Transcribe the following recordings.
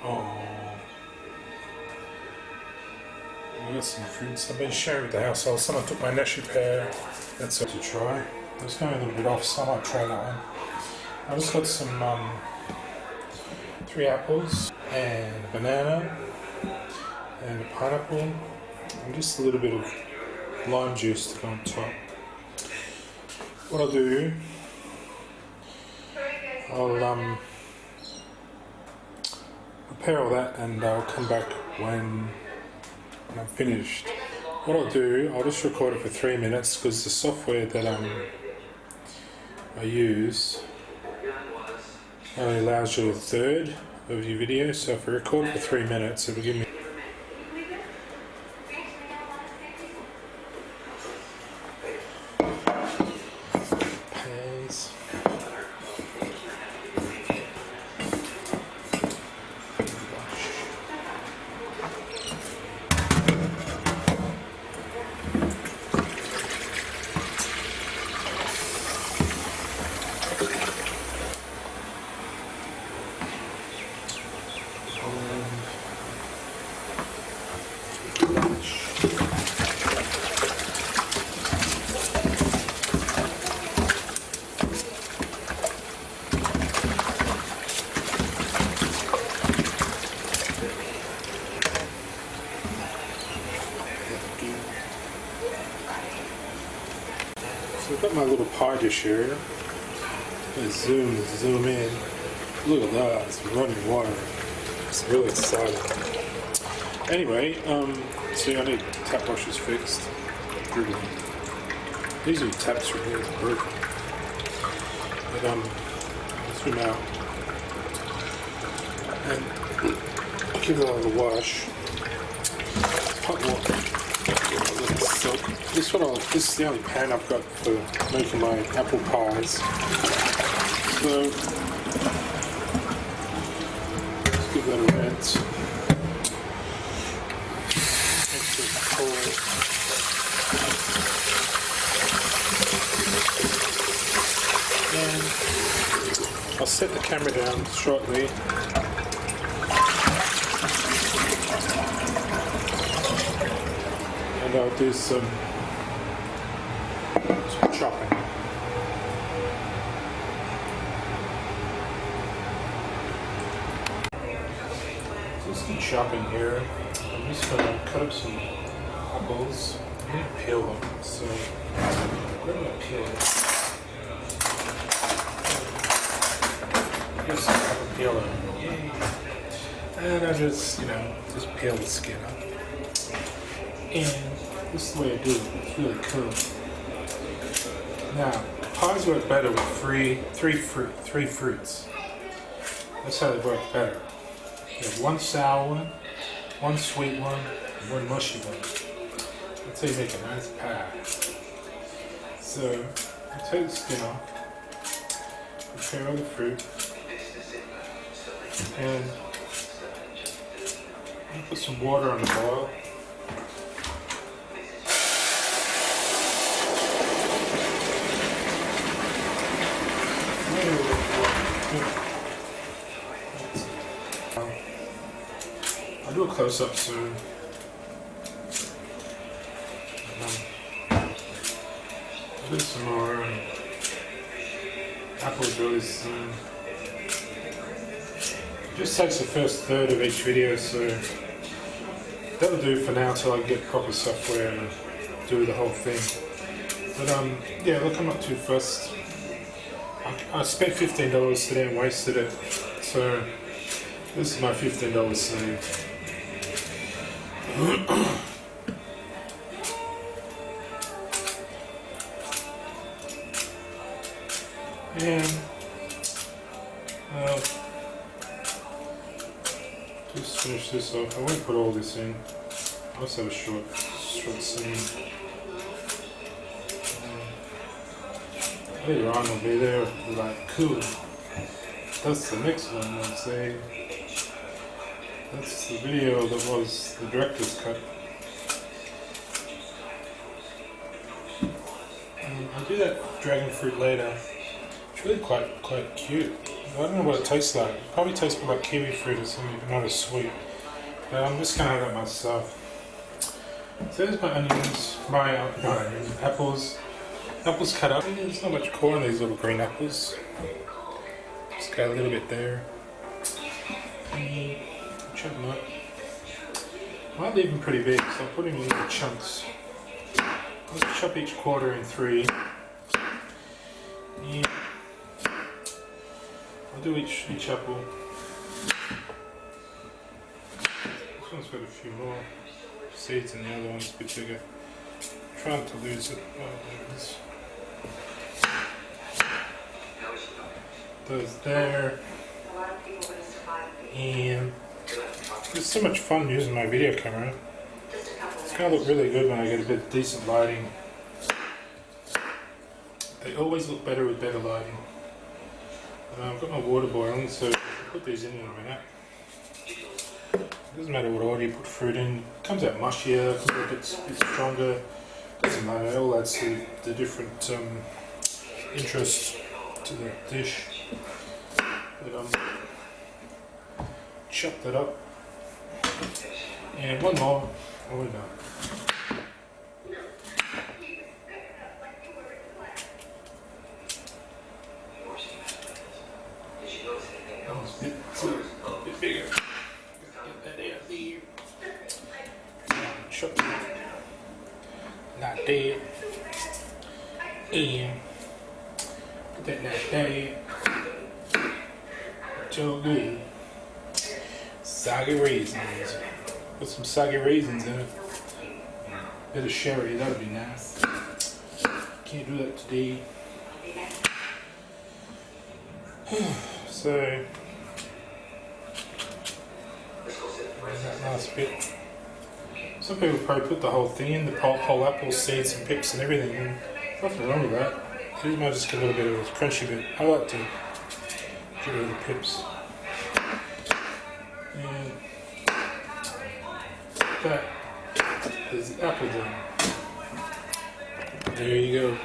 Oh, I got some fruits. I've been sharing with the household. Someone took my nashi pear. That's it to try. It's going a little bit off, so I might try that one. I just got some 3 apples and a banana and a pineapple and just a little bit of lime juice to go on top. What I'll do, I'll prepare all that and I'll come back when I'm finished. What I'll do, I'll just record it for 3 minutes because the software that I use only allows you a third of your video, so if I record for 3 minutes, it'll give me pears. So I've got my little pie dish here. Let's zoom in. Look at that, it's running water. It's really exciting. Anyway, see, I need tap washers fixed. These are taps from here, it's broken. But zoom out and give it a little wash. Hot water. This is the only pan I've got for making my apple pies. So let's give that a rinse. And I'll set the camera down shortly. And I'll do some chopping. Just keep chopping here. I'm just going to cut up some apples. I'm going to peel them. So I'm going to peel it. Here's some apple peeler. And I just peel the skin up. And this is the way I do it. It's really cool. Now, pies work better with three fruits. That's how they work better. You have one sour one, one sweet one, and one mushy one. That's how you make a nice pie. So, I take the skin off, prepare all the fruit, and I put some water on the boil. I'll do a close-up soon. I'll do some more apples really soon. It just takes the first third of each video, so that'll do for now until I get proper software and do the whole thing. But yeah, look, I'm not too fussed. I spent $15 today and wasted it, so this is my $15 saved. And just finish this off. I won't put all this in. I'll just have a short scene. Later on, will be there. Be like, cool. That's the next one. I'll say that's the video that was the director's cut. I'll do that dragon fruit later. It's really quite cute. I don't know what it tastes like. It probably tastes more like kiwi fruit or something, but not as sweet. But I'm just going to have that myself. So there's my onions, apples. Apples cut up. There's not much core in these little green apples. Just got a little bit there. Chop them up. Might leave them pretty big, so I'll put them in little chunks. I'll chop each quarter in 3. Yeah. I'll do each apple. This one's got a few more seeds and the other one's a bit bigger. I'm trying to lose it. Oh, there it is. Those there. And it's so much fun using my video camera. It's going to look really good when I get a bit of decent lighting. They always look better with better lighting. I've got my water boiling, so I'll put these in a minute. It doesn't matter what order you put fruit in. It comes out mushier, comes out a bit stronger. Doesn't matter, it all adds to the different interest to the dish. But chop that up. And one more, and we're done. A bit bigger. Get that out there. Chop it. Not dead. And put that not dead. So good. Soggy raisins. Put some soggy raisins in it. Bit of sherry, that'd be nice. Can't do that today. So, that last bit. Some people probably put the whole thing in, the whole apple, seeds and pips and everything in. Nothing wrong with that. You might just get a little bit of a crunchy bit. I like to get rid of the pips. And that is the apple done. There you go.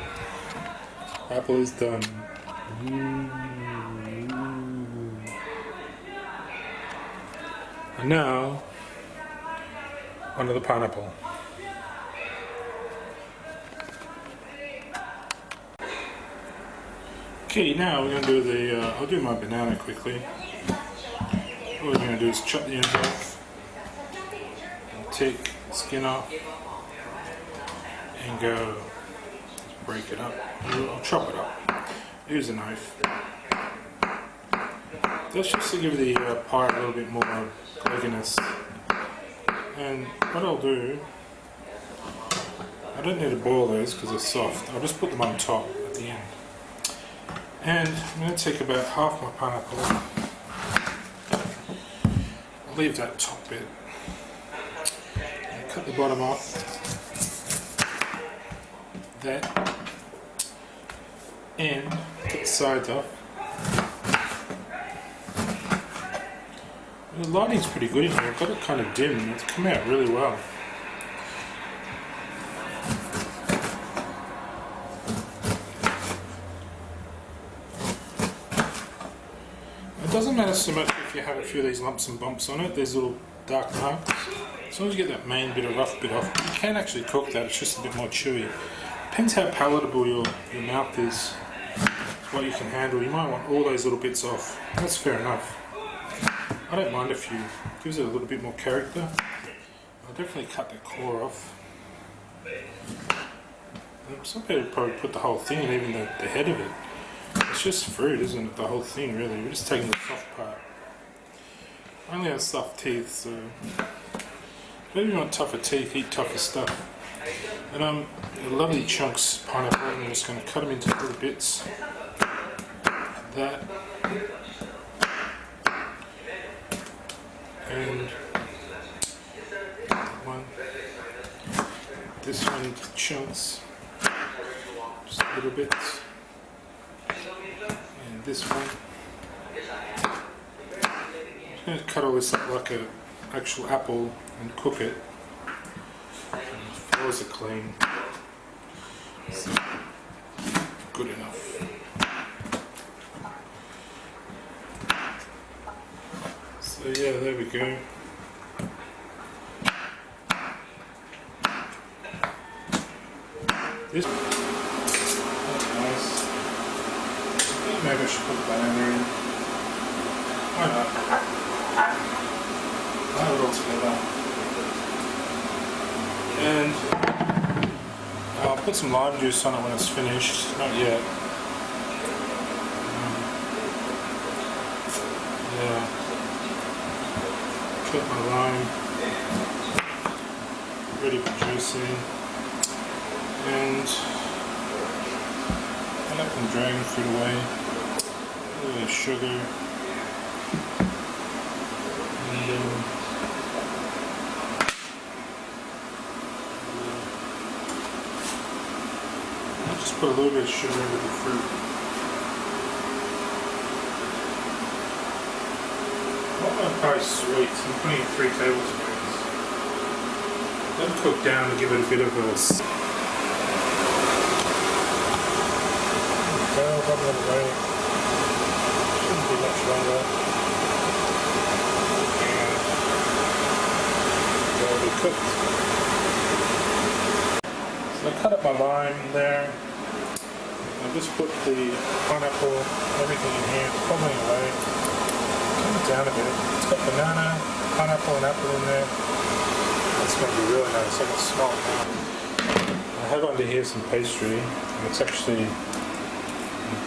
Apple is done. And now, onto the pineapple. Okay, now we're going to do the, I'll do my banana quickly. What we're going to do is chop the ends off, and take the skin off, and go break it up. I'll chop it up. Use a knife. That's just to give the pie a little bit more egginess. And what I'll do, I don't need to boil those because they're soft. I'll just put them on top at the end. And I'm going to take about half my pineapple. I'll leave that top bit. And cut the bottom off. That. And cut the sides off. The lighting's pretty good in here. I've got it kind of dim. It's come out really well. It doesn't matter so much if you have a few of these lumps and bumps on it, these little dark marks. As long as you get that main bit of rough bit off, you can actually cook that, it's just a bit more chewy. Depends how palatable your mouth is, what you can handle. You might want all those little bits off. That's fair enough. I don't mind a few. It gives it a little bit more character. I'll definitely cut the core off. Some people probably put the whole thing in, even the head of it. It's just fruit, isn't it? The whole thing, really. We're just taking the soft part. I only have soft teeth, so maybe you want tougher teeth, eat tougher stuff. And lovely chunks pineapple. I'm just going to cut them into little bits. That. And one. This one into chunks. Just little bits. And this one. I'm going to cut all this up like an actual apple and cook it. And the floors are clean. So, good enough. So yeah, there we go. This nice. Maybe I should put the banana in. Why not? I'll have it all together. And I'll put some lime juice on it when it's finished. Not yet. Yeah. Cut my lime. Ready for juicing. And I let them dragon fruit away. A little bit of sugar. And I'll just put a little bit of sugar into the fruit. Not very sweet, so I'm putting in 3 tablespoons. Let it cook down to give it a bit of a... Shouldn't be much longer. And they'll be cooked. So I cut up my lime there. I just put the pineapple, everything in here, it's bubbling away. Turn it down a bit. It's got banana, pineapple and apple in there. That's going to be really nice. I can smell it now. I have under here some pastry, and it's actually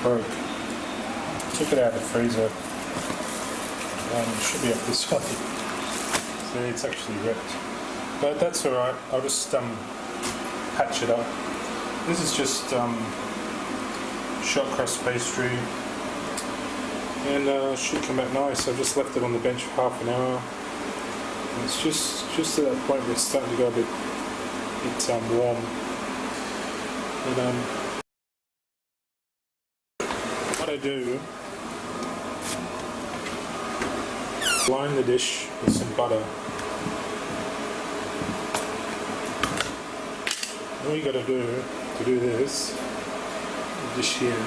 broke. Took it out of the freezer. It should be up this way. So it's actually ripped. But that's alright. I'll just patch it up. This is just shot crust pastry. And should come out nice. I just left it on the bench for half an hour. And it's just at that point where it's starting to go a bit warm. But what I do, line the dish with some butter. All you got to do this, the dish here,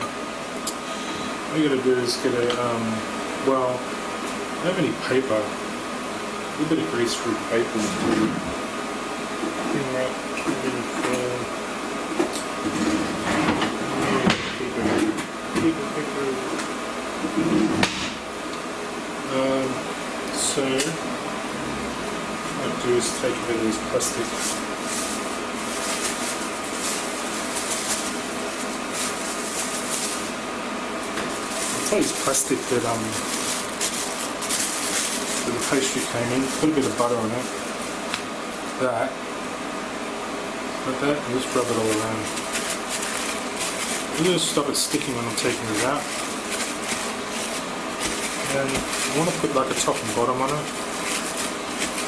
all you got to do is get a, well, I don't have any paper, a little bit of grease-free paper will do. Clean up, a bit of paper. So what I do is take a bit of this plastic. It's this plastic that the pastry came in. Put a bit of butter on it. That. Like that, and just rub it all around. I'm going to stop it sticking when I'm taking it out. And I want to put like a top and bottom on it.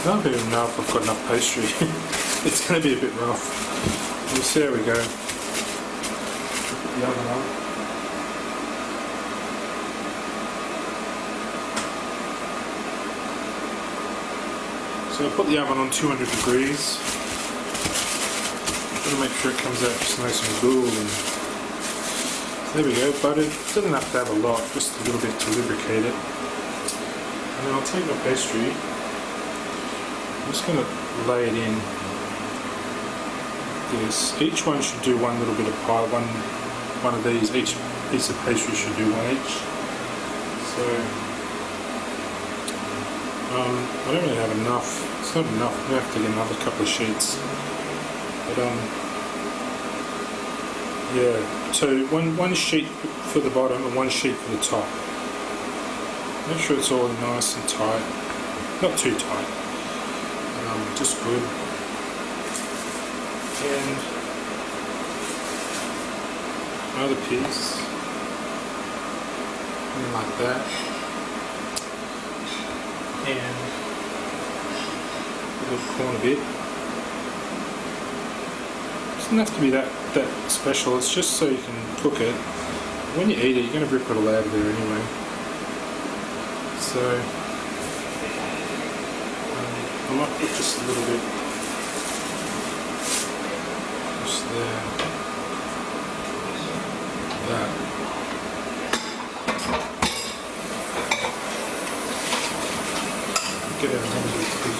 I don't even know if I've got enough pastry. It's going to be a bit rough. We'll see how we go. Put the oven on. So I put the oven on 200 degrees. Got to make sure it comes out just nice and cool. There we go, but it doesn't have to have a lot, just a little bit to lubricate it. And then I'll take my pastry, I'm just going to lay it in this. Each one should do one little bit of pie, one of these, each piece of pastry should do one each. So, I don't really have enough, it's not enough, I'm going to have to get another couple of sheets. But yeah, so one sheet for the bottom and one sheet for the top. Make sure it's all nice and tight, not too tight, just good. And another piece, and like that, and a little corner bit. Doesn't have to be that special, it's just so you can cook it. When you eat it, you're going to rip it all out of there anyway. So, I might put just a little bit, just there, that. get it a little bit too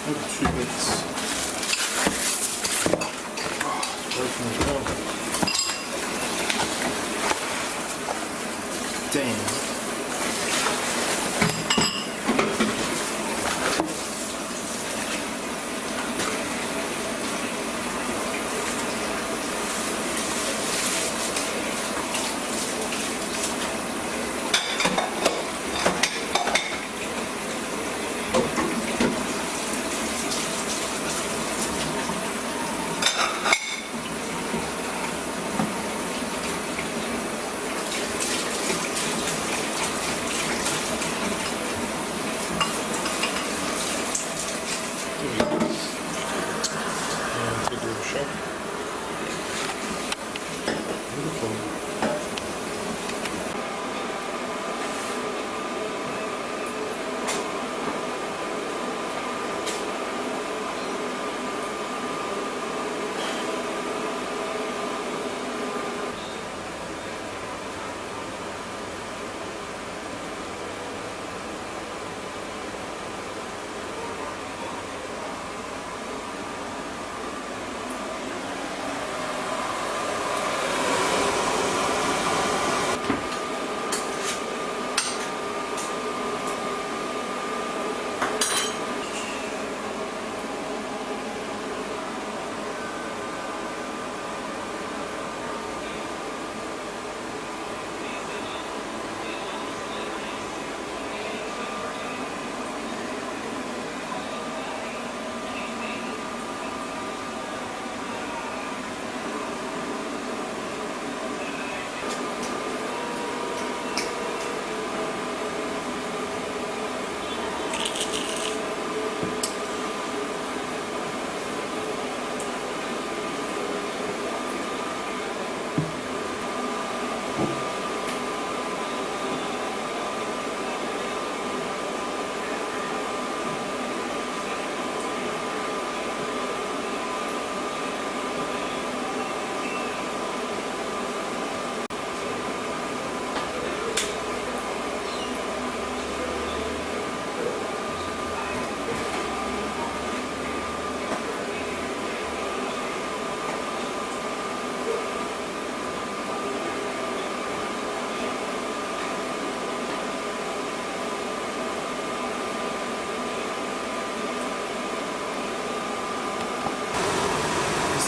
Maybe 2 bits. Oh, it's broken as well. Damn. Beautiful.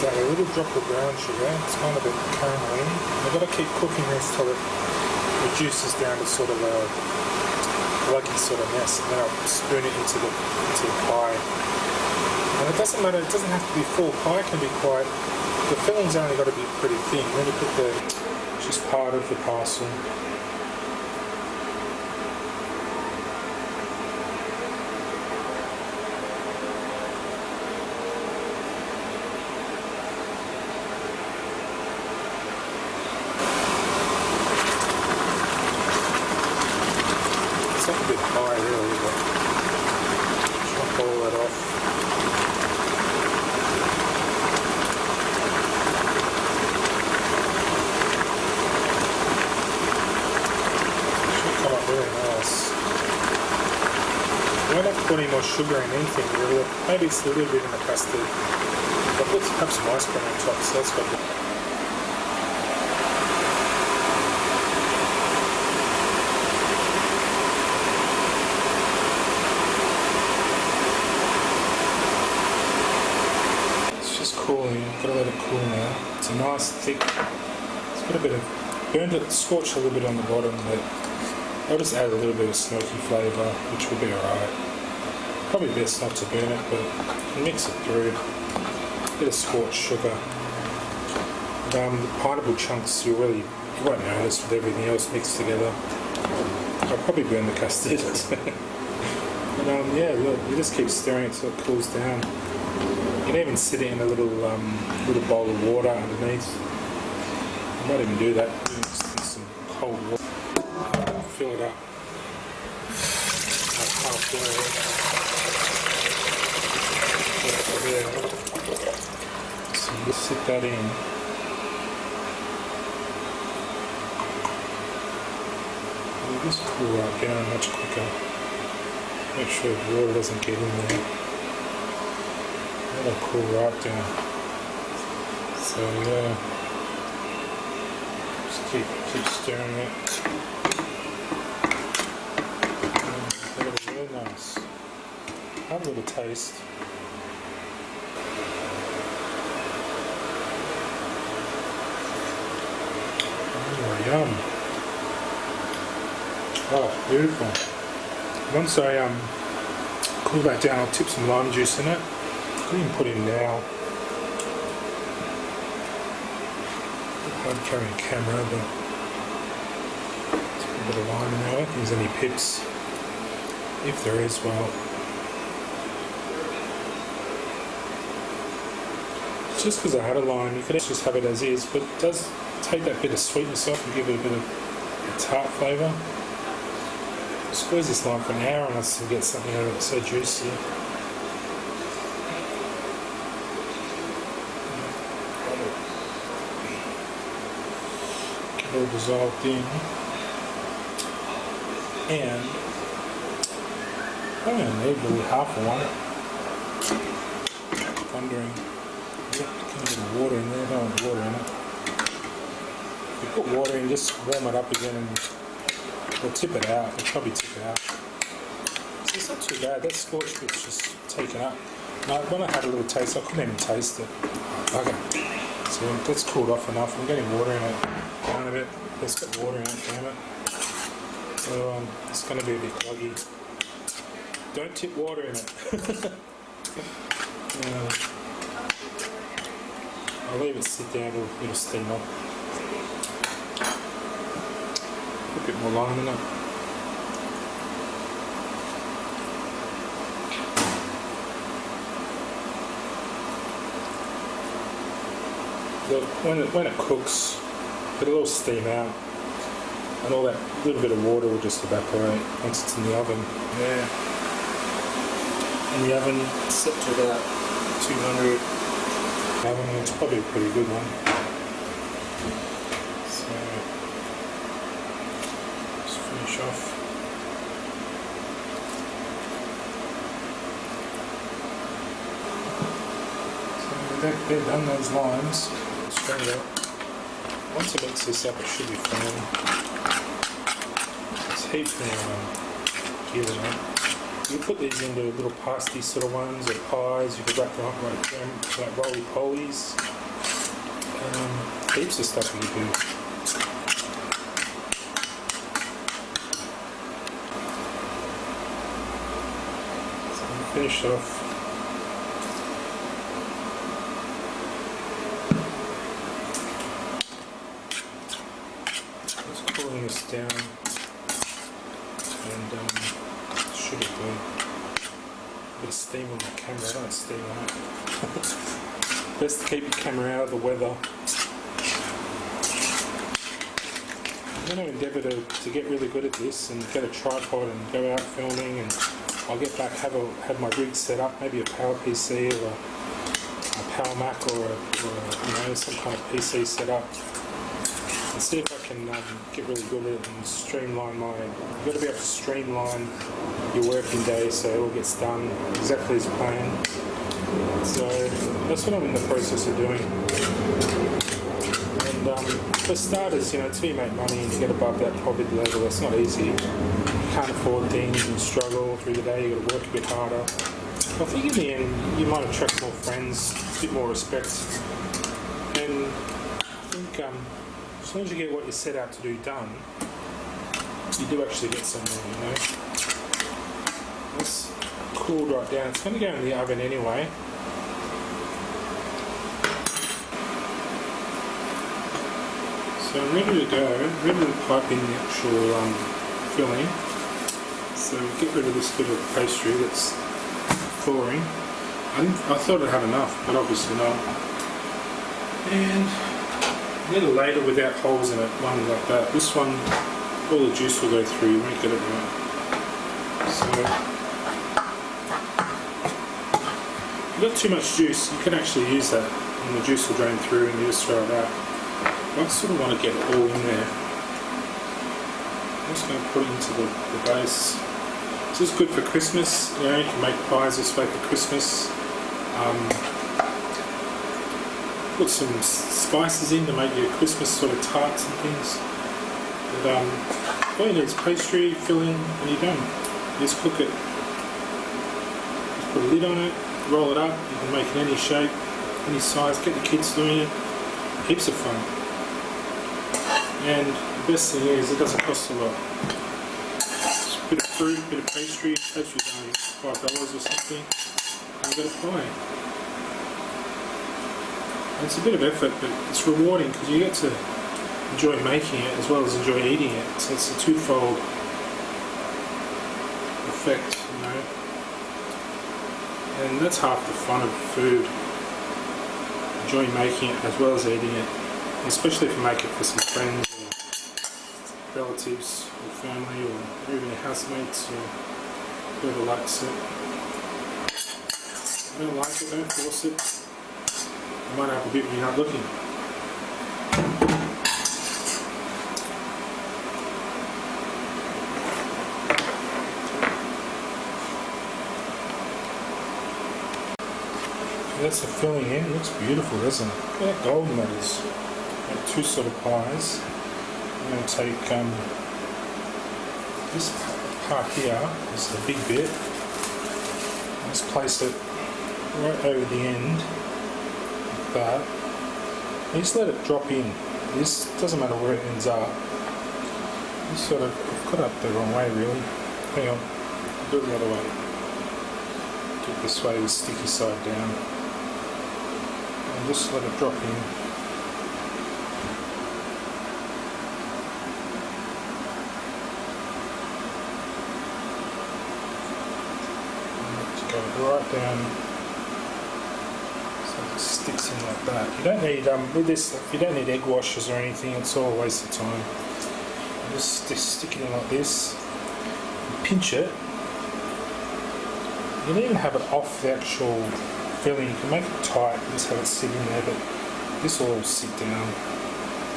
Like a little drop of brown sugar. It's kind of a bit caramelly. I've got to keep cooking this till it reduces down to sort of a lucky sort of mess, and then I'll spoon it into the pie. And it doesn't matter. It doesn't have to be full. Pie can be quite. The filling's only got to be pretty thin. Then you put just part of the parcel. It's not a bit high really, but chop all that off. Should come up really nice. You don't have to put any more sugar in anything really. Maybe it's a little bit in the custard. But let's have some ice cream on top, so that's got the cooling. I've got to let it cool now. It's a nice thick. It's got a bit of burned it, scorched a little bit on the bottom, but I'll just add a little bit of smoky flavour, which will be alright. Probably best not to burn it, but mix it through. A bit of scorched sugar. The pineapple chunks you won't notice with everything else mixed together. I'll probably burn the custard. But yeah, look, you just keep stirring it so it cools down. You can even sit it in a little bowl of water underneath. I might even do that. Some cold water. Fill it up. About halfway. Put it there. Sit that in. It'll just cool right down much quicker. Make sure the water doesn't get in there. That'll cool right down. So yeah, just keep stirring it. That'll be real nice. Have a little taste. Oh, yum. Oh, beautiful. Once I cool that down, I'll tip some lime juice in it. I couldn't even put in now. Hard carrying a camera, but let's put a bit of lime in there. I don't think there's any pips. If there is, well, it's just because I had a lime. You could just have it as is, but it does take that bit of sweetness off and give it a bit of a tart flavour. Squeeze this lime for an hour and I still get something out of it so juicy. Get it all dissolved in. And I'm going to need really half of one. Wondering, can I get water in there? I don't want water in it. If you put water in, just warm it up again and we'll tip it out. We'll probably tip it out. So it's not too bad. That scorch bit's just taken up. No, when I had a little taste, I couldn't even taste it. Okay. So that's cooled off enough. I'm getting water in it. Down a bit. Let's get water in it, damn it. So it's going to be a bit gluggy. Don't tip water in it. I'll leave it sit down, it'll steam up. A bit more lime in it. Look, when it cooks, it'll all steam out, and all that little bit of water will just evaporate once it's in the oven. Yeah. In the oven, set to about 200. Oven, it's probably a pretty good one. So just finish off. So they've done those limes. Straight up. Once I mix this up, it should be fine. There's heaps more gears in it. You put these into little pasty sort of ones or pies. You could wrap them up like roly-polies. Heaps of stuff you can do. So I'm finished off. Just cooling this down and should have been a bit of steam on the camera. I don't steam on it. Best to keep your camera out of the weather. I'm going to endeavour to get really good at this and get a tripod and go out filming, and I'll get back, have my rig set up, maybe a Power PC or a Power Mac or some kind of PC set up, and see if I can get really good at it and streamline you've got to be able to streamline your working day so it all gets done exactly as planned. So that's what I'm in the process of doing. And for starters, until you make money and you get above that poverty level, that's not easy. You can't afford things and struggle through the day, you've got to work a bit harder. I think in the end, you might attract more friends, a bit more respect, and I think as long as you get what you set out to do done, you do actually get somewhere, It's cooled right down. It's going to go in the oven anyway. So I'm ready to go, ready to pipe in the actual filling. So get rid of this bit of pastry that's thawing. I thought I'd have enough, but obviously not. And a little later without holes in it, one like that. This one, all the juice will go through, you won't get it right. So, if you've got too much juice, you can actually use that and the juice will drain through and you just throw it out. I sort of want to get it all in there. I'm just going to put it into the base. This is good for Christmas. You know, you can make pies this way for Christmas. Put some spices in to make your Christmas sort of tarts and things. But all you need is pastry, filling, and you're done. You just cook it. Just put a lid on it, roll it up. You can make it any shape, any size. Get the kids doing it. Heaps of fun. And the best thing is, it doesn't cost a lot. Just a bit of fruit, a bit of pastry. Pastry's only $5 or something. And you've got a pie. And it's a bit of effort, but it's rewarding because you get to enjoy making it as well as enjoy eating it. So it's a twofold effect, you know. And that's half the fun of food. Enjoying making it as well as eating it. Especially if you make it for some friends or relatives or family or even your housemates or whoever likes it. If you don't like it, don't force it. You might have a bit when you're not looking. That's the filling in. It looks beautiful, doesn't it? Look how golden that is. Got two sort of pies. I'm going to take this part here is the big bit. Just place it right over the end, like that. And just let it drop in. This doesn't matter where it ends up. You sort of, I've got it up the wrong way really. Hang on, I'll do it the other way. Do it this way, the sticky side down. And just let it drop in. Go right down so it sticks in like that. You don't need with this stuff, you don't need egg washers or anything. It's all a waste of time. You just stick it in like this. You pinch it. You can even have it off the actual filling. You can make it tight and just have it sit in there, but this will all sit down.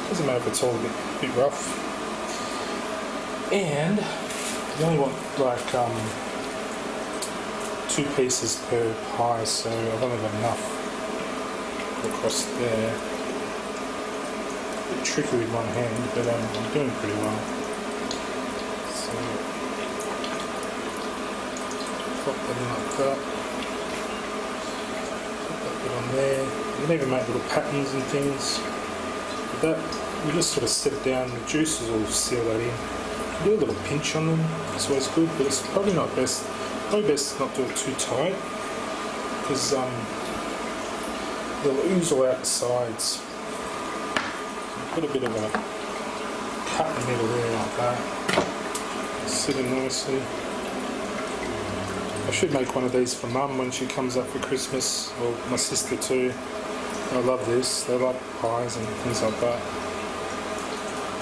Doesn't matter if it's all a bit rough. And you only want like 2 pieces per pie, so I've only got enough across there. A bit tricky with one hand, but I'm doing pretty well. So pop that in like that. Put that bit on there. You can even make little patterns and things. But that, you just sort of set it down, the juices will seal that in. You can do a little pinch on them, it's always good, but it's probably not best. Probably best not do it too tight because they'll ooze all out the sides. So put a bit of a cut in the middle there like that. Sit in nicely. I should make one of these for Mum when she comes up for Christmas, or my sister too. I love this. They like pies and things like that.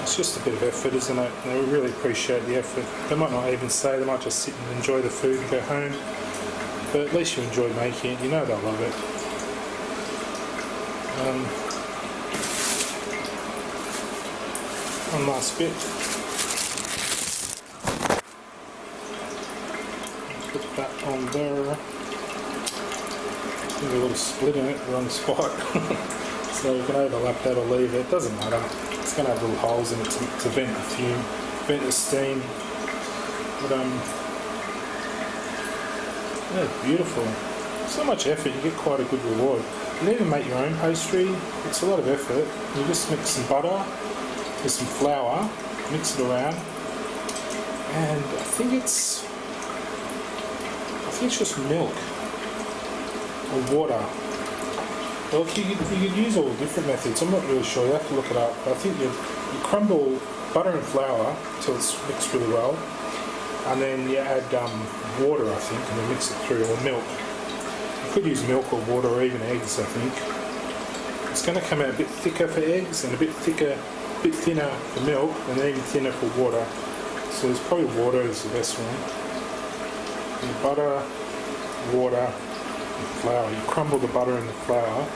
It's just a bit of effort, isn't it? They really appreciate the effort. They might not even say, they might just sit and enjoy the food and go home. But at least you enjoy making it, you know they'll love it. One last bit. Put that on there. There's a little split in it, wrong spot. So you can overlap that or leave it, doesn't matter. It's going to have little holes in it to vent the fume, vent the steam. But yeah, beautiful. So much effort, you get quite a good reward. You can even make your own pastry. It's a lot of effort. You just mix some butter with some flour, mix it around, and I think it's just milk or water. Well, you could use all different methods. I'm not really sure. You have to look it up. But I think you crumble butter and flour until it's mixed really well, and then you add water, I think, and then mix it through, or milk. You could use milk or water or even eggs, I think. It's going to come out a bit thicker for eggs and a bit thinner for milk, and then even thinner for water. So there's probably water is the best one. And butter, water, flour. You crumble the butter and the flour,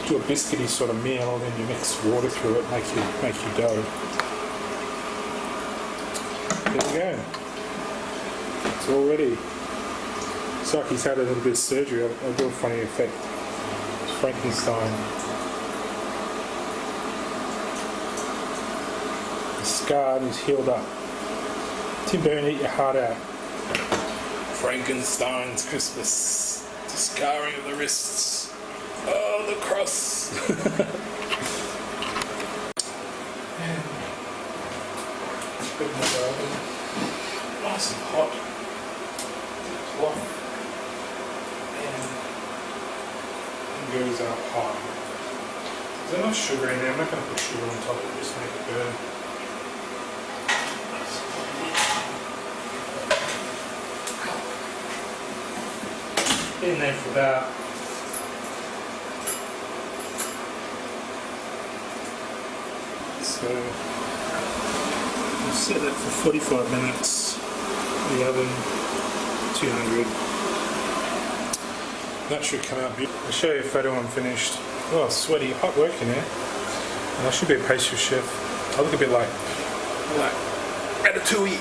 do a biscuity sort of meal, then you mix water through it, make your dough. There we go. It's all ready. It's like he's had a little bit of surgery. I'll do a funny effect. It's Frankenstein. He's scarred, he's healed up. Tim Burton, eat your heart out. Frankenstein's Christmas. The scarring of the wrists. Oh, the cross. And bit more oven. Nice and hot. Cloth. And goes our pie. There's enough sugar in there. I'm not going to put sugar on top of it, just make it burn. In there for about so we'll set that for 45 minutes in the oven, 200. That should come out beautiful. I'll show you a photo when I'm finished. Oh, sweaty, hot work in there. And I should be a pastry chef. I look a bit like Ratatouille.